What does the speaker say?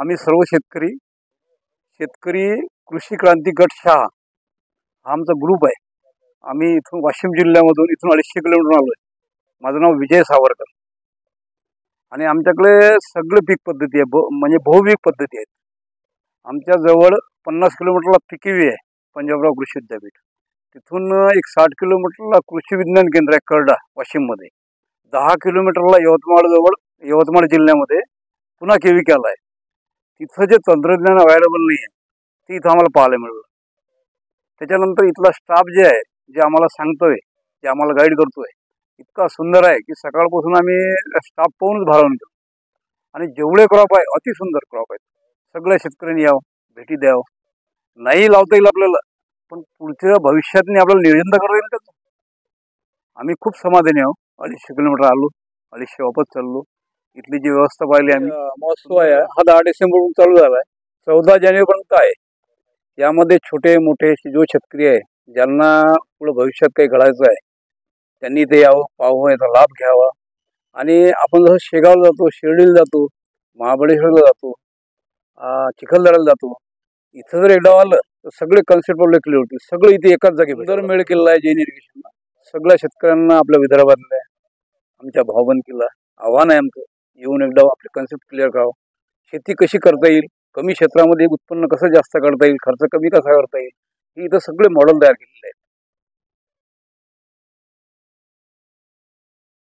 आम्ही सर्व शेतकरी कृषी क्रांती गट शहा हा आमचा ग्रुप आहे। आम्ही इथून वाशिम जिल्ह्यामधून इथून 250 किलोमीटर आलोय। माझं नाव विजय सावरकर आणि आमच्याकडे सगळे पीक पद्धती आहे, म्हणजे बहुपीक पद्धती आहेत। आमच्या जवळ 50 किलोमीटरला पिकिवी आहे, पंजाबराव कृषी विद्यापीठ। तिथून एक 60 किलोमीटरला कृषी विज्ञान केंद्र आहे करडा वाशिममध्ये। 10 किलोमीटरला यवतमाळ जिल्ह्यामध्ये पुन्हा केविकॅल आहे। तिथं जे तंत्रज्ञान अवेलेबल नाही आहे ते इथं आम्हाला पाहायला मिळालं। त्याच्यानंतर इथला स्टाफ जे आहे, जे आम्हाला सांगतोय, जे आम्हाला गाईड करतोय, इतका सुंदर आहे की सकाळपासून आम्ही स्टाफ पाहूनच भारावून गेलो। आणि जेवढे क्रॉप आहे अति सुंदर क्रॉप आहेत। सगळ्या शेतकऱ्यांनी यावं, भेटी द्यावं। नाही लावता येईल आपल्याला, पण पुढच्या भविष्यात आपल्याला नियोजन तर करता येईल त्याचं। आम्ही खूप समाधानी आहोत। 250 किलोमीटर आलो, 250 वापस चाललो। इथली जी व्यवस्था पाहिली आम्ही। महोत्सव आहे हा 10 डिसेंबरपासून चालू झाला आहे, 14 जानेवारीपर्यंत आहे। यामध्ये छोटे मोठे जो शेतकरी आहे, ज्यांना पुढे भविष्यात काही घडायचं आहे, त्यांनी ते यावं, पाहावं, याचा लाभ घ्यावा। आणि आपण जसं शेगावला जातो, शिर्डीला जातो, महाबळेश्वरला जातो, चिखलदऱ्याला जातो, इथं जर एकदा आलं तर सगळे कन्सेप्ट आपले क्लिअर होतील। सगळं इथे एकाच जागी सुंदर मेळ केलेला आहे जैन इरिगेशनला। सगळ्या शेतकऱ्यांना आपल्या विदर्भातल्या आमच्या भाऊबंदकीला आव्हान आहे आमचं, येऊन एकदा आपले कन्सेप्ट क्लिअर करावं। शेती कशी करता येईल, कमी क्षेत्रामध्ये उत्पन्न कसं जास्त करता येईल, खर्च कमी कसा करता येईल, हे इथं सगळे मॉडेल तयार केलेले आहेत।